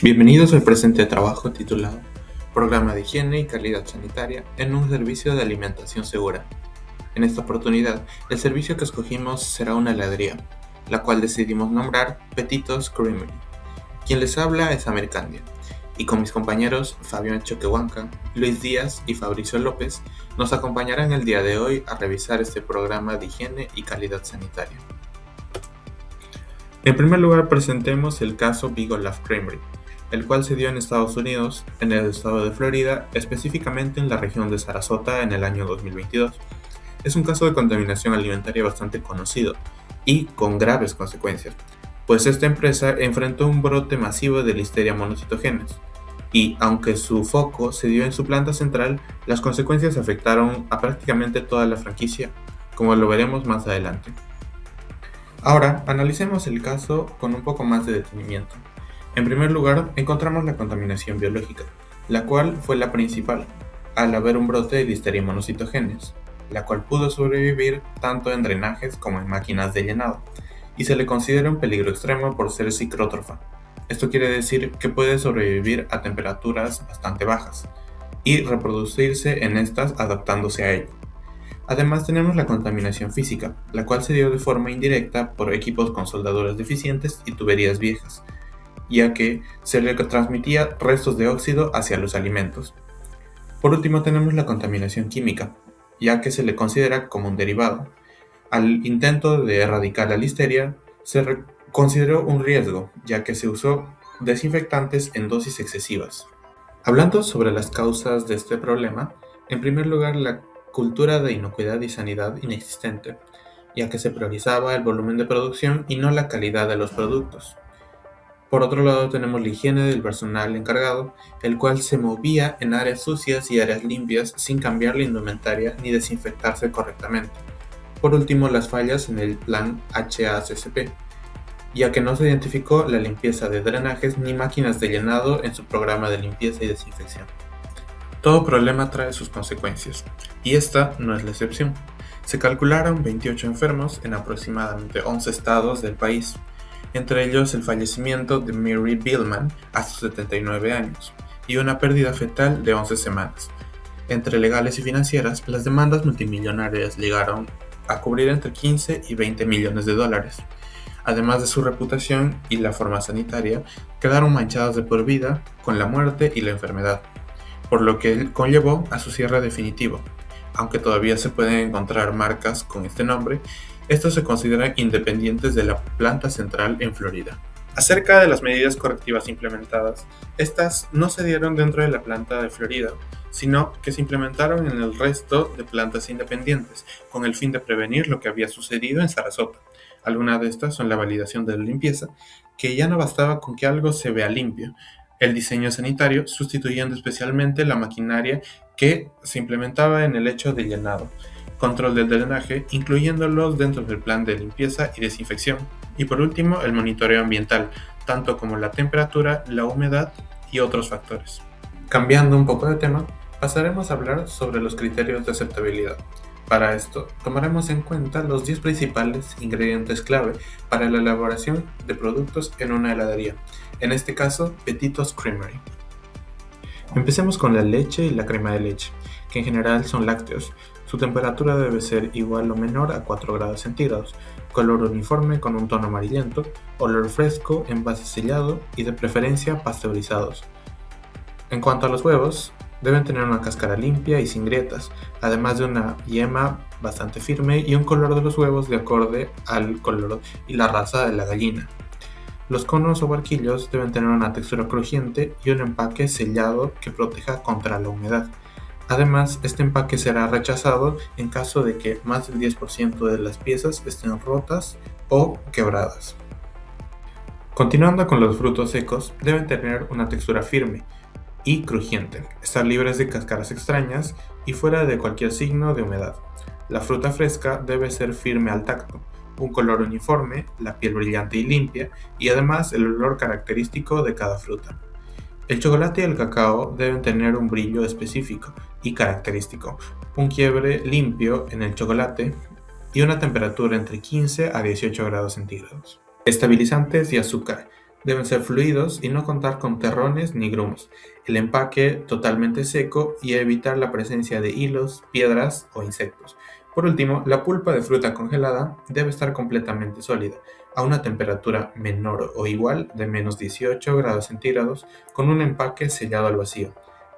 Bienvenidos al presente trabajo titulado Programa de Higiene y Calidad Sanitaria en un servicio de alimentación segura. En esta oportunidad, el servicio que escogimos será una heladería, la cual decidimos nombrar Petitos Creamery. Quien les habla es Amir Candia, y con mis compañeros Fabián Choquehuanca, Luis Díaz y Fabricio López nos acompañarán el día de hoy a revisar este programa de higiene y calidad sanitaria. En primer lugar, presentemos el caso Big Olaf Creamery, el cual se dio en Estados Unidos, en el estado de Florida, específicamente en la región de Sarasota en el año 2022. Es un caso de contaminación alimentaria bastante conocido y con graves consecuencias, pues esta empresa enfrentó un brote masivo de Listeria monocytogenes, y aunque su foco se dio en su planta central, las consecuencias afectaron a prácticamente toda la franquicia, como lo veremos más adelante. Ahora, analicemos el caso con un poco más de detenimiento. En primer lugar, encontramos la contaminación biológica, la cual fue la principal, al haber un brote de Listeria monocytogenes, la cual pudo sobrevivir tanto en drenajes como en máquinas de llenado, y se le considera un peligro extremo por ser ciclótrofa. Esto quiere decir que puede sobrevivir a temperaturas bastante bajas, y reproducirse en estas adaptándose a ello. Además tenemos la contaminación física, la cual se dio de forma indirecta por equipos con soldaduras deficientes y tuberías viejas, ya que se le transmitía restos de óxido hacia los alimentos. Por último tenemos la contaminación química, ya que se le considera como un derivado. Al intento de erradicar la listeria, se consideró un riesgo, ya que se usó desinfectantes en dosis excesivas. Hablando sobre las causas de este problema, en primer lugar la cultura de inocuidad y sanidad inexistente, ya que se priorizaba el volumen de producción y no la calidad de los productos. Por otro lado tenemos la higiene del personal encargado, el cual se movía en áreas sucias y áreas limpias sin cambiar la indumentaria ni desinfectarse correctamente. Por último, las fallas en el plan HACCP, ya que no se identificó la limpieza de drenajes ni máquinas de llenado en su programa de limpieza y desinfección. Todo problema trae sus consecuencias, y esta no es la excepción. Se calcularon 28 enfermos en aproximadamente 11 estados del país, entre ellos el fallecimiento de Mary Billman a sus 79 años, y una pérdida fetal de 11 semanas. Entre legales y financieras, las demandas multimillonarias llegaron a cubrir entre 15 y 20 millones de dólares. Además de su reputación y la forma sanitaria, quedaron manchadas de por vida con la muerte y la enfermedad, por lo que conllevó a su cierre definitivo. Aunque todavía se pueden encontrar marcas con este nombre, estos se consideran independientes de la planta central en Florida. Acerca de las medidas correctivas implementadas, estas no se dieron dentro de la planta de Florida, sino que se implementaron en el resto de plantas independientes, con el fin de prevenir lo que había sucedido en Sarasota. Algunas de estas son la validación de la limpieza, que ya no bastaba con que algo se vea limpio, el diseño sanitario, sustituyendo especialmente la maquinaria que se implementaba en el hecho de llenado, control del drenaje, incluyéndolos dentro del plan de limpieza y desinfección, y por último el monitoreo ambiental, tanto como la temperatura, la humedad y otros factores. Cambiando un poco de tema, pasaremos a hablar sobre los criterios de aceptabilidad. Para esto, tomaremos en cuenta los 10 principales ingredientes clave para la elaboración de productos en una heladería, en este caso, Petitos Creamery. Empecemos con la leche y la crema de leche, que en general son lácteos. Su temperatura debe ser igual o menor a 4 grados centígrados, color uniforme con un tono amarillento, olor fresco, envase sellado y de preferencia pasteurizados. En cuanto a los huevos, deben tener una cáscara limpia y sin grietas, además de una yema bastante firme y un color de los huevos de acorde al color y la raza de la gallina. Los conos o barquillos deben tener una textura crujiente y un empaque sellado que proteja contra la humedad. Además, este empaque será rechazado en caso de que más del 10% de las piezas estén rotas o quebradas. Continuando con los frutos secos, deben tener una textura firme y crujiente, estar libres de cáscaras extrañas y fuera de cualquier signo de humedad. La fruta fresca debe ser firme al tacto, un color uniforme, la piel brillante y limpia, y además el olor característico de cada fruta. El chocolate y el cacao deben tener un brillo específico y característico, un quiebre limpio en el chocolate y una temperatura entre 15 a 18 grados centígrados. Estabilizantes y azúcar Deben ser fluidos y no contar con terrones ni grumos. El empaque totalmente seco y evitar la presencia de hilos, piedras o insectos. Por último, la pulpa de fruta congelada debe estar completamente sólida, a una temperatura menor o igual de -18 °C, con un empaque sellado al vacío.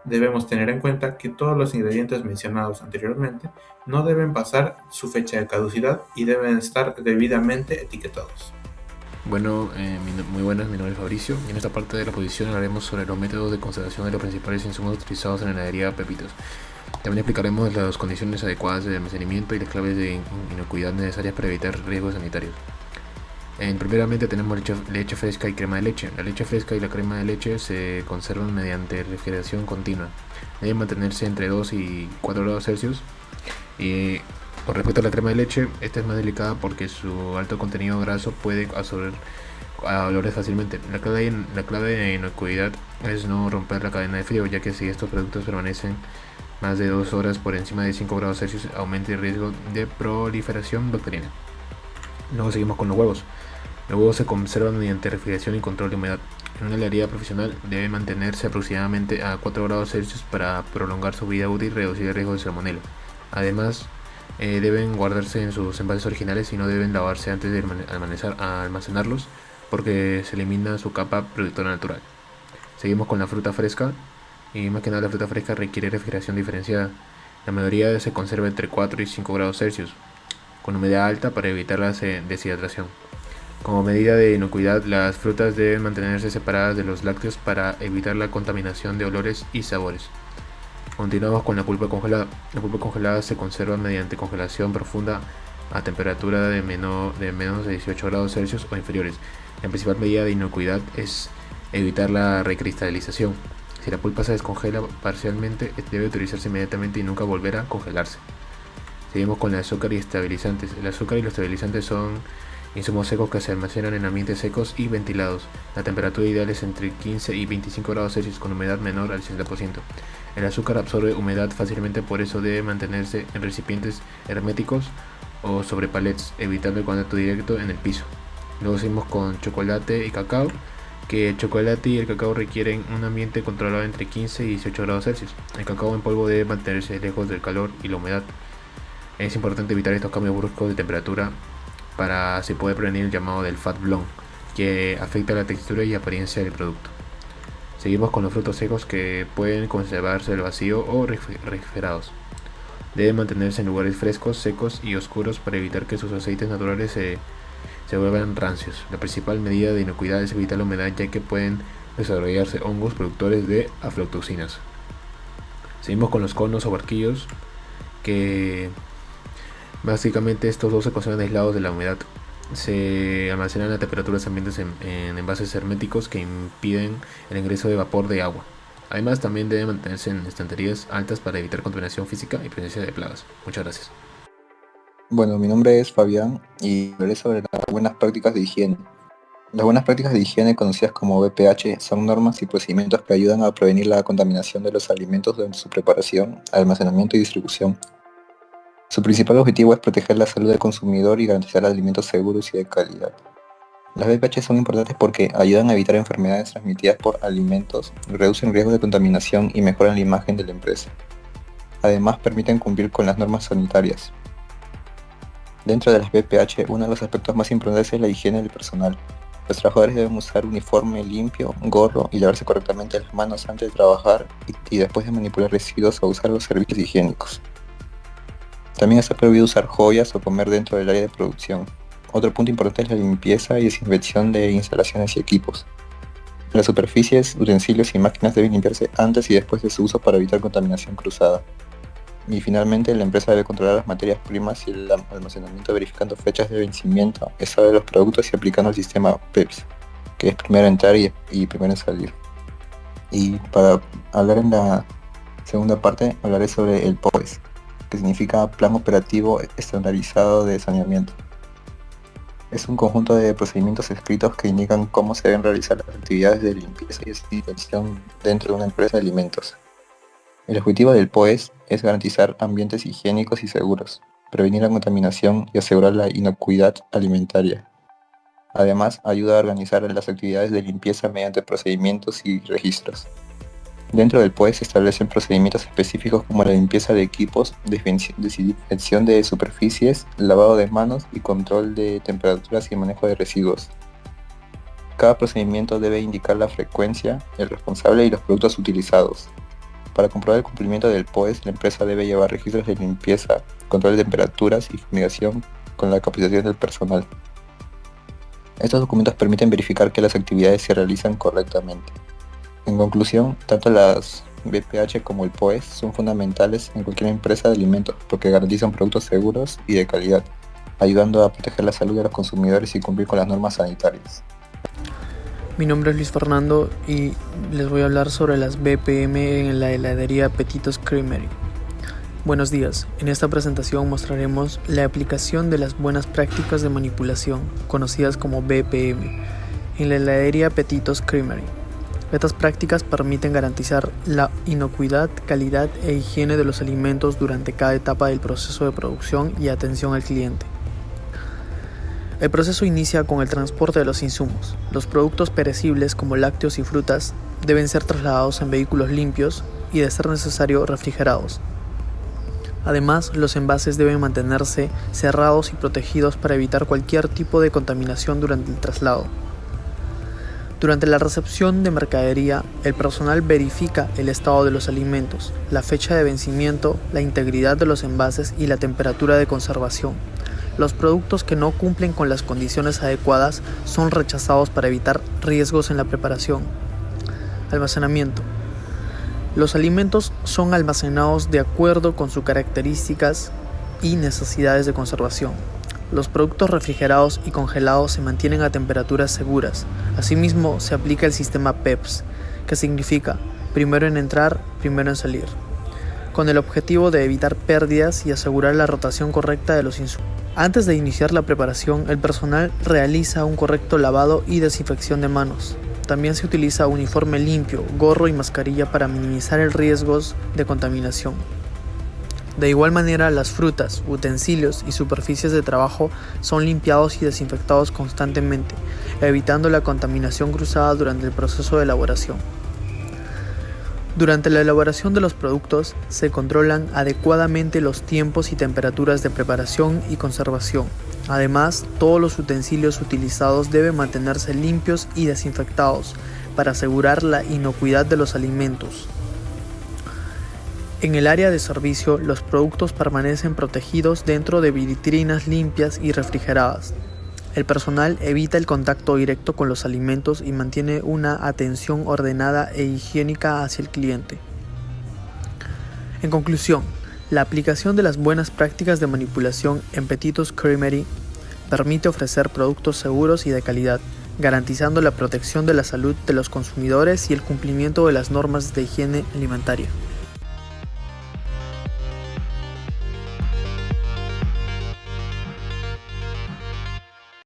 Debemos tener en cuenta que todos los ingredientes mencionados anteriormente no deben pasar su fecha de caducidad y deben estar debidamente etiquetados. Bueno, muy buenas, mi nombre es Fabricio y en esta parte de la exposición hablaremos sobre los métodos de conservación de los principales insumos utilizados en la heladería Pepitos. También explicaremos las condiciones adecuadas de almacenamiento y las claves de inocuidad necesarias para evitar riesgos sanitarios. Primeramente tenemos leche fresca y crema de leche. La leche fresca y la crema de leche se conservan mediante refrigeración continua. Deben mantenerse entre 2 y 4 grados Celsius. Y con respecto a la crema de leche, esta es más delicada porque su alto contenido graso puede absorber a olores fácilmente. La clave de inocuidad es no romper la cadena de frío, ya que si estos productos permanecen más de 2 horas por encima de 5 grados Celsius, aumenta el riesgo de proliferación bacteriana. Luego seguimos con los huevos. Los huevos se conservan mediante refrigeración y control de humedad. En una heladería profesional debe mantenerse aproximadamente a 4 grados Celsius para prolongar su vida útil y reducir el riesgo de salmonela. Además, deben guardarse en sus envases originales y no deben lavarse antes de almacenarlos porque se elimina su capa protectora natural. Seguimos con la fruta fresca y más que nada la fruta fresca requiere refrigeración diferenciada. La mayoría se conserva entre 4 y 5 grados Celsius con humedad alta para evitar la deshidratación. Como medida de inocuidad, las frutas deben mantenerse separadas de los lácteos para evitar la contaminación de olores y sabores. Continuamos con la pulpa congelada. La pulpa congelada se conserva mediante congelación profunda a temperatura de menos de 18 grados Celsius o inferiores. La principal medida de inocuidad es evitar la recristalización. Si la pulpa se descongela parcialmente, debe utilizarse inmediatamente y nunca volver a congelarse. Seguimos con el azúcar y estabilizantes. El azúcar y los estabilizantes son insumos secos que se almacenan en ambientes secos y ventilados. La temperatura ideal es entre 15 y 25 grados Celsius con humedad menor al 60%. El azúcar absorbe humedad fácilmente, por eso debe mantenerse en recipientes herméticos o sobre palets, evitando el contacto directo en el piso. Luego seguimos con chocolate y cacao, que el chocolate y el cacao requieren un ambiente controlado entre 15 y 18 grados Celsius. El cacao en polvo debe mantenerse lejos del calor y la humedad. Es importante evitar estos cambios bruscos de temperatura para así poder prevenir el llamado del fat blown, que afecta la textura y apariencia del producto. Seguimos con los frutos secos que pueden conservarse al vacío o refrigerados. Deben mantenerse en lugares frescos, secos y oscuros para evitar que sus aceites naturales se vuelvan rancios. La principal medida de inocuidad es evitar la humedad, ya que pueden desarrollarse hongos productores de aflatoxinas. Seguimos con los conos o barquillos, que básicamente estos dos se conservan aislados de la humedad. Se almacenan a temperaturas ambientes en envases herméticos que impiden el ingreso de vapor de agua. Además, también deben mantenerse en estanterías altas para evitar contaminación física y presencia de plagas. Muchas gracias. Bueno, mi nombre es Fabián y hablaré sobre las buenas prácticas de higiene. Las buenas prácticas de higiene, conocidas como BPH, son normas y procedimientos que ayudan a prevenir la contaminación de los alimentos durante su preparación, almacenamiento y distribución. Su principal objetivo es proteger la salud del consumidor y garantizar alimentos seguros y de calidad. Las BPH son importantes porque ayudan a evitar enfermedades transmitidas por alimentos, reducen riesgos de contaminación y mejoran la imagen de la empresa. Además, permiten cumplir con las normas sanitarias. Dentro de las BPH, uno de los aspectos más importantes es la higiene del personal. Los trabajadores deben usar uniforme limpio, gorro y lavarse correctamente las manos antes de trabajar y después de manipular residuos o usar los servicios higiénicos. También está prohibido usar joyas o comer dentro del área de producción. Otro punto importante es la limpieza y desinfección de instalaciones y equipos. Las superficies, utensilios y máquinas deben limpiarse antes y después de su uso para evitar contaminación cruzada. Y finalmente, la empresa debe controlar las materias primas y el almacenamiento verificando fechas de vencimiento, estado de los productos y aplicando el sistema PEPS, que es primero en entrar y primero en salir. Y para hablar en la segunda parte, hablaré sobre el POES, que significa Plan Operativo Estandarizado de Saneamiento. Es un conjunto de procedimientos escritos que indican cómo se deben realizar las actividades de limpieza y desinfección dentro de una empresa de alimentos. El objetivo del POES es garantizar ambientes higiénicos y seguros, prevenir la contaminación y asegurar la inocuidad alimentaria. Además, ayuda a organizar las actividades de limpieza mediante procedimientos y registros. Dentro del POE se establecen procedimientos específicos como la limpieza de equipos, desinfección de superficies, lavado de manos y control de temperaturas y manejo de residuos. Cada procedimiento debe indicar la frecuencia, el responsable y los productos utilizados. Para comprobar el cumplimiento del POES, la empresa debe llevar registros de limpieza, control de temperaturas y fumigación con la capacitación del personal. Estos documentos permiten verificar que las actividades se realizan correctamente. En conclusión, tanto las BPH como el POES son fundamentales en cualquier empresa de alimentos porque garantizan productos seguros y de calidad, ayudando a proteger la salud de los consumidores y cumplir con las normas sanitarias. Mi nombre es Luis Fernando y les voy a hablar sobre las BPM en la heladería Petitos Creamery. Buenos días, en esta presentación mostraremos la aplicación de las buenas prácticas de manipulación, conocidas como BPM, en la heladería Petitos Creamery. Estas prácticas permiten garantizar la inocuidad, calidad e higiene de los alimentos durante cada etapa del proceso de producción y atención al cliente. El proceso inicia con el transporte de los insumos. Los productos perecibles como lácteos y frutas deben ser trasladados en vehículos limpios y, de ser necesario, refrigerados. Además, los envases deben mantenerse cerrados y protegidos para evitar cualquier tipo de contaminación durante el traslado. Durante la recepción de mercadería, el personal verifica el estado de los alimentos, la fecha de vencimiento, la integridad de los envases y la temperatura de conservación. Los productos que no cumplen con las condiciones adecuadas son rechazados para evitar riesgos en la preparación. Almacenamiento. Los alimentos son almacenados de acuerdo con sus características y necesidades de conservación. Los productos refrigerados y congelados se mantienen a temperaturas seguras. Asimismo, se aplica el sistema PEPS, que significa primero en entrar, primero en salir, con el objetivo de evitar pérdidas y asegurar la rotación correcta de los insumos. Antes de iniciar la preparación, el personal realiza un correcto lavado y desinfección de manos. También se utiliza uniforme limpio, gorro y mascarilla para minimizar el riesgo de contaminación. De igual manera, las frutas, utensilios y superficies de trabajo son limpiados y desinfectados constantemente, evitando la contaminación cruzada durante el proceso de elaboración. Durante la elaboración de los productos, se controlan adecuadamente los tiempos y temperaturas de preparación y conservación. Además, todos los utensilios utilizados deben mantenerse limpios y desinfectados para asegurar la inocuidad de los alimentos. En el área de servicio, los productos permanecen protegidos dentro de vitrinas limpias y refrigeradas. El personal evita el contacto directo con los alimentos y mantiene una atención ordenada e higiénica hacia el cliente. En conclusión, la aplicación de las buenas prácticas de manipulación en Petitos Creamery permite ofrecer productos seguros y de calidad, garantizando la protección de la salud de los consumidores y el cumplimiento de las normas de higiene alimentaria.